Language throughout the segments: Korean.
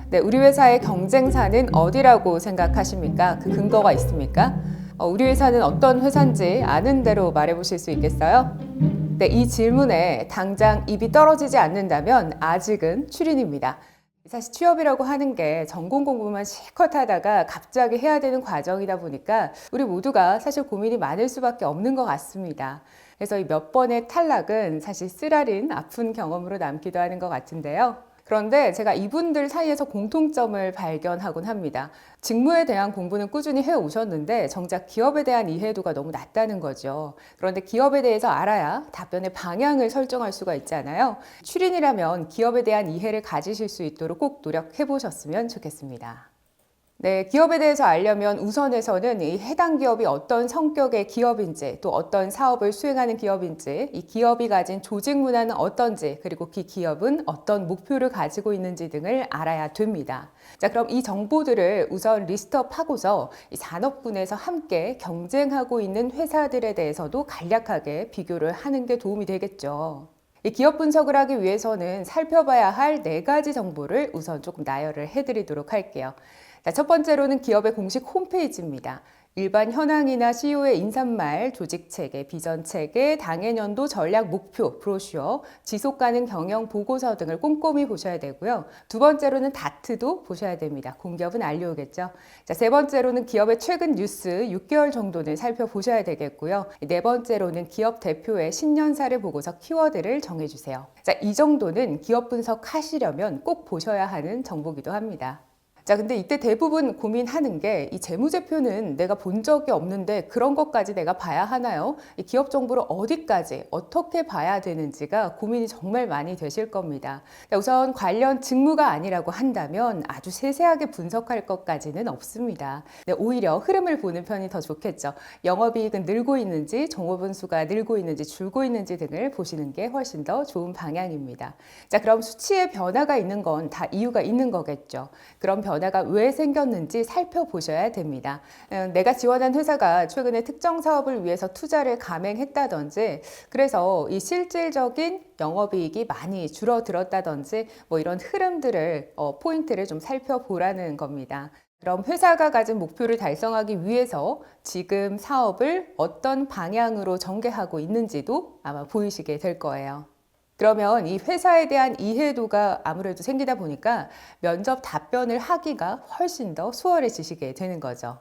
네, 우리 회사의 경쟁사는 어디라고 생각하십니까? 그 근거가 있습니까? 우리 회사는 어떤 회사인지 아는 대로 말해보실 수 있겠어요? 네, 이 질문에 당장 입이 떨어지지 않는다면 아직은 추린입니다. 사실 취업이라고 하는 게 전공 공부만 실컷 하다가 갑자기 해야 되는 과정이다 보니까 우리 모두가 사실 고민이 많을 수밖에 없는 것 같습니다. 그래서 이 몇 번의 탈락은 사실 쓰라린 아픈 경험으로 남기도 하는 것 같은데요. 그런데 제가 이분들 사이에서 공통점을 발견하곤 합니다. 직무에 대한 공부는 꾸준히 해오셨는데 정작 기업에 대한 이해도가 너무 낮다는 거죠. 그런데 기업에 대해서 알아야 답변의 방향을 설정할 수가 있잖아요. 출인이라면 기업에 대한 이해를 가지실 수 있도록 꼭 노력해 보셨으면 좋겠습니다. 네, 기업에 대해서 알려면 우선에서는 이 해당 기업이 어떤 성격의 기업인지, 또 어떤 사업을 수행하는 기업인지, 이 기업이 가진 조직 문화는 어떤지, 그리고 그 기업은 어떤 목표를 가지고 있는지 등을 알아야 됩니다. 자, 그럼 이 정보들을 우선 리스트업하고서 이 산업군에서 함께 경쟁하고 있는 회사들에 대해서도 간략하게 비교를 하는 게 도움이 되겠죠. 이 기업 분석을 하기 위해서는 살펴봐야 할 4가지 정보를 우선 조금 나열을 해드리도록 할게요. 자, 첫 번째로는 기업의 공식 홈페이지입니다. 일반 현황이나 CEO의 인사말, 조직 체계, 비전 체계, 당해년도 전략 목표, 브로슈어, 지속 가능 경영 보고서 등을 꼼꼼히 보셔야 되고요. 두 번째로는 다트도 보셔야 됩니다. 공기업은 알려오겠죠. 자, 세 번째로는 기업의 최근 뉴스 6개월 정도는 살펴보셔야 되겠고요. 네 번째로는 기업 대표의 신년사를 보고서 키워드를 정해주세요. 자, 이 정도는 기업 분석하시려면 꼭 보셔야 하는 정보기도 합니다. 자, 근데 이때 대부분 고민하는 게 이 재무제표는 내가 본 적이 없는데 그런 것까지 내가 봐야 하나요? 이 기업 정보를 어디까지 어떻게 봐야 되는지가 고민이 정말 많이 되실 겁니다. 자, 우선 관련 직무가 아니라고 한다면 아주 세세하게 분석할 것까지는 없습니다. 네, 오히려 흐름을 보는 편이 더 좋겠죠. 영업이익은 늘고 있는지, 종업원 수가 늘고 있는지, 줄고 있는지 등을 보시는 게 훨씬 더 좋은 방향입니다. 자, 그럼 수치의 변화가 있는 건 다 이유가 있는 거겠죠. 그런 변화가 왜 생겼는지 살펴보셔야 됩니다. 내가 지원한 회사가 최근에 특정 사업을 위해서 투자를 감행했다든지, 그래서 이 실질적인 영업이익이 많이 줄어들었다든지, 뭐 이런 흐름들을 포인트를 좀 살펴보라는 겁니다. 그럼 회사가 가진 목표를 달성하기 위해서 지금 사업을 어떤 방향으로 전개하고 있는지도 아마 보이시게 될 거예요. 그러면 이 회사에 대한 이해도가 아무래도 생기다 보니까 면접 답변을 하기가 훨씬 더 수월해지시게 되는 거죠.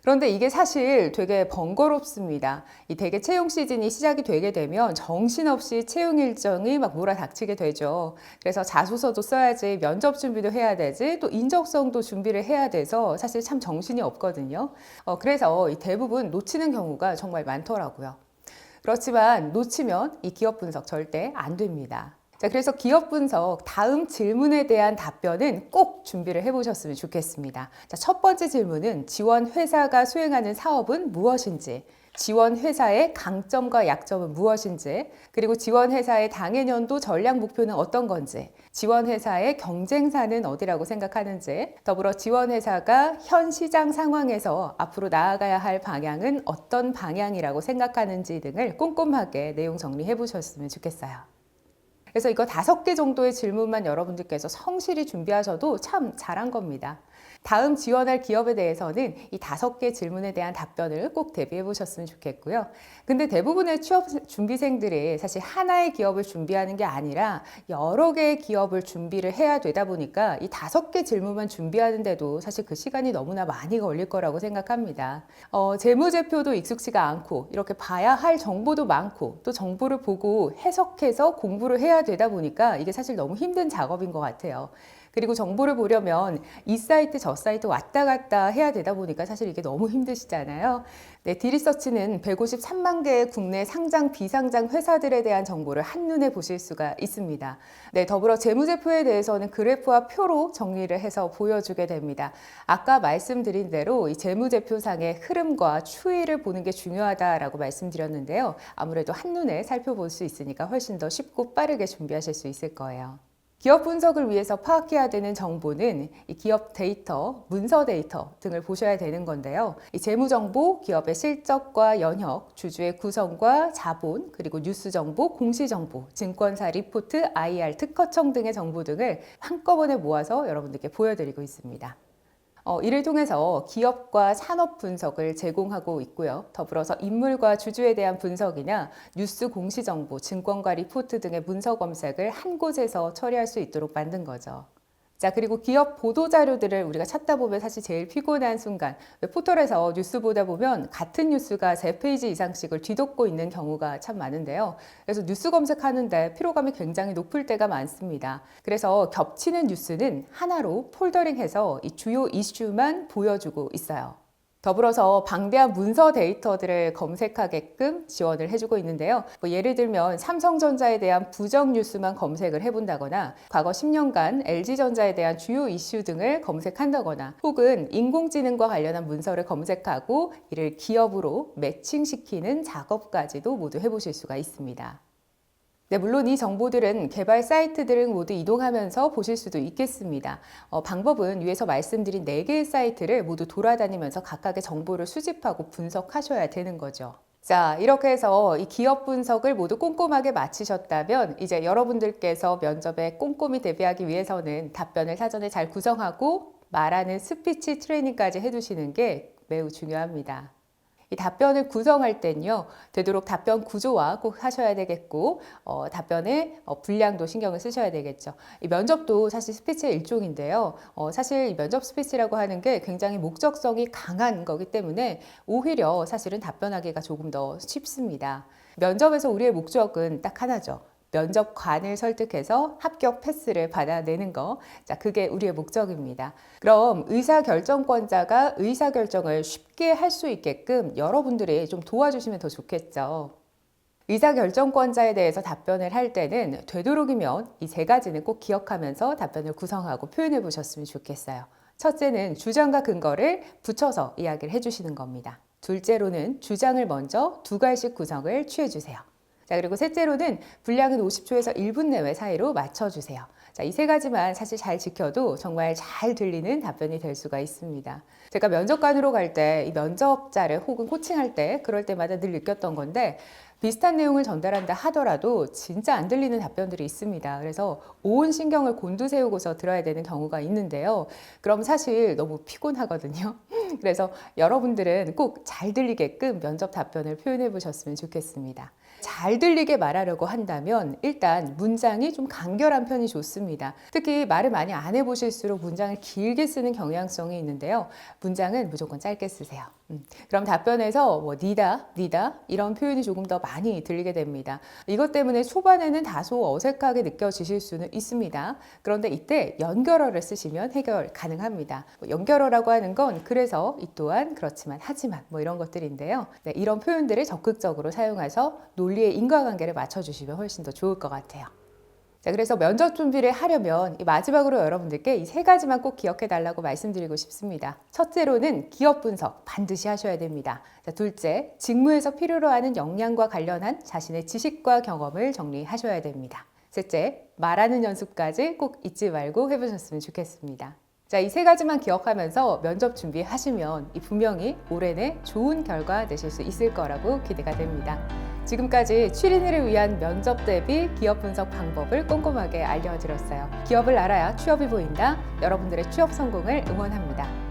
그런데 이게 사실 되게 번거롭습니다. 이 대개 채용 시즌이 시작이 되게 되면 정신없이 채용 일정이 막 몰아닥치게 되죠. 그래서 자소서도 써야지, 면접 준비도 해야 되지, 또 인적성도 준비를 해야 돼서 사실 참 정신이 없거든요. 그래서 대부분 놓치는 경우가 정말 많더라고요. 그렇지만 놓치면 이 기업 분석 절대 안 됩니다. 자, 그래서 기업 분석 다음 질문에 대한 답변은 꼭 준비를 해보셨으면 좋겠습니다. 자, 첫 번째 질문은 지원 회사가 수행하는 사업은 무엇인지, 지원 회사의 강점과 약점은 무엇인지, 그리고 지원 회사의 당해년도 전략 목표는 어떤 건지, 지원 회사의 경쟁사는 어디라고 생각하는지, 더불어 지원 회사가 현 시장 상황에서 앞으로 나아가야 할 방향은 어떤 방향이라고 생각하는지 등을 꼼꼼하게 내용 정리해 보셨으면 좋겠어요. 그래서 이거 5개 정도의 질문만 여러분들께서 성실히 준비하셔도 참 잘한 겁니다. 다음 지원할 기업에 대해서는 이 5개 질문에 대한 답변을 꼭 대비해 보셨으면 좋겠고요. 근데 대부분의 취업 준비생들이 사실 하나의 기업을 준비하는 게 아니라 여러 개의 기업을 준비를 해야 되다 보니까 이 5개 질문만 준비하는데도 사실 그 시간이 너무나 많이 걸릴 거라고 생각합니다. 재무제표도 익숙지가 않고 이렇게 봐야 할 정보도 많고 또 정보를 보고 해석해서 공부를 해야 되다 보니까 이게 사실 너무 힘든 작업인 것 같아요. 그리고 정보를 보려면 이 사이트 저 사이트 왔다 갔다 해야 되다 보니까 사실 이게 너무 힘드시잖아요. 네, 디리서치는 153만 개의 국내 상장, 비상장 회사들에 대한 정보를 한눈에 보실 수가 있습니다. 네, 더불어 재무제표에 대해서는 그래프와 표로 정리를 해서 보여주게 됩니다. 아까 말씀드린 대로 이 재무제표상의 흐름과 추이를 보는 게 중요하다라고 말씀드렸는데요. 아무래도 한눈에 살펴볼 수 있으니까 훨씬 더 쉽고 빠르게 준비하실 수 있을 거예요. 기업 분석을 위해서 파악해야 되는 정보는 이 기업 데이터, 문서 데이터 등을 보셔야 되는 건데요. 이 재무 정보, 기업의 실적과 연혁, 주주의 구성과 자본, 그리고 뉴스 정보, 공시 정보, 증권사 리포트, IR 특허청 등의 정보 등을 한꺼번에 모아서 여러분들께 보여드리고 있습니다. 이를 통해서 기업과 산업 분석을 제공하고 있고요. 더불어서 인물과 주주에 대한 분석이나 뉴스 공시 정보, 증권가 리포트 등의 문서 검색을 한 곳에서 처리할 수 있도록 만든 거죠. 자, 그리고 기업 보도 자료들을 우리가 찾다 보면 사실 제일 피곤한 순간, 포털에서 뉴스 보다 보면 같은 뉴스가 3페이지 이상씩을 뒤덮고 있는 경우가 참 많은데요. 그래서 뉴스 검색하는데 피로감이 굉장히 높을 때가 많습니다. 그래서 겹치는 뉴스는 하나로 폴더링해서 이 주요 이슈만 보여주고 있어요. 더불어서 방대한 문서 데이터들을 검색하게끔 지원을 해주고 있는데요. 예를 들면 삼성전자에 대한 부정 뉴스만 검색을 해본다거나 과거 10년간 LG전자에 대한 주요 이슈 등을 검색한다거나 혹은 인공지능과 관련한 문서를 검색하고 이를 기업으로 매칭시키는 작업까지도 모두 해보실 수가 있습니다. 네, 물론 이 정보들은 개발 사이트들을 모두 이동하면서 보실 수도 있겠습니다. 방법은 위에서 말씀드린 4개의 사이트를 모두 돌아다니면서 각각의 정보를 수집하고 분석하셔야 되는 거죠. 자, 이렇게 해서 이 기업 분석을 모두 꼼꼼하게 마치셨다면 이제 여러분들께서 면접에 꼼꼼히 대비하기 위해서는 답변을 사전에 잘 구성하고 말하는 스피치 트레이닝까지 해두시는 게 매우 중요합니다. 이 답변을 구성할 땐요, 되도록 답변 구조화 꼭 하셔야 되겠고, 답변의 분량도 신경을 쓰셔야 되겠죠. 이 면접도 사실 스피치의 일종인데요. 사실 이 면접 스피치라고 하는 게 굉장히 목적성이 강한 거기 때문에 오히려 사실은 답변하기가 조금 더 쉽습니다. 면접에서 우리의 목적은 딱 하나죠. 면접관을 설득해서 합격 패스를 받아내는 거. 자, 그게 우리의 목적입니다. 그럼 의사결정권자가 의사결정을 쉽게 할 수 있게끔 여러분들이 좀 도와주시면 더 좋겠죠. 의사결정권자에 대해서 답변을 할 때는 되도록이면 이 3가지는 꼭 기억하면서 답변을 구성하고 표현해 보셨으면 좋겠어요. 첫째는 주장과 근거를 붙여서 이야기를 해주시는 겁니다. 둘째로는 주장을 먼저 2갈씩 구성을 취해주세요. 자, 그리고 셋째로는 분량은 50초에서 1분 내외 사이로 맞춰주세요. 자, 이 3가지만 사실 잘 지켜도 정말 잘 들리는 답변이 될 수가 있습니다. 제가 면접관으로 갈 때 이 면접자를 혹은 코칭할 때 그럴 때마다 늘 느꼈던 건데 비슷한 내용을 전달한다 하더라도 진짜 안 들리는 답변들이 있습니다. 그래서 온 신경을 곤두세우고서 들어야 되는 경우가 있는데요. 그럼 사실 너무 피곤하거든요. 그래서 여러분들은 꼭 잘 들리게끔 면접 답변을 표현해 보셨으면 좋겠습니다. 잘 들리게 말하려고 한다면 일단 문장이 좀 간결한 편이 좋습니다. 특히 말을 많이 안 해보실수록 문장을 길게 쓰는 경향성이 있는데요. 문장은 무조건 짧게 쓰세요. 그럼 답변에서 니다 이런 표현이 조금 더 많이 들리게 됩니다. 이것 때문에 초반에는 다소 어색하게 느껴지실 수는 있습니다. 그런데 이때 연결어를 쓰시면 해결 가능합니다. 연결어라고 하는 건 그래서 이 또한 그렇지만 하지만 이런 것들인데요. 네, 이런 표현들을 적극적으로 사용해서 논리의 인과관계를 맞춰주시면 훨씬 더 좋을 것 같아요. 자, 그래서 면접 준비를 하려면 마지막으로 여러분들께 이 3가지만 꼭 기억해 달라고 말씀드리고 싶습니다. 첫째로는 기업 분석 반드시 하셔야 됩니다. 자, 둘째, 직무에서 필요로 하는 역량과 관련한 자신의 지식과 경험을 정리하셔야 됩니다. 셋째, 말하는 연습까지 꼭 잊지 말고 해보셨으면 좋겠습니다. 자, 이 3가지만 기억하면서 면접 준비하시면 분명히 올해 내 좋은 결과 내실 수 있을 거라고 기대가 됩니다. 지금까지 취준을 위한 면접 대비 기업 분석 방법을 꼼꼼하게 알려드렸어요. 기업을 알아야 취업이 보인다. 여러분들의 취업 성공을 응원합니다.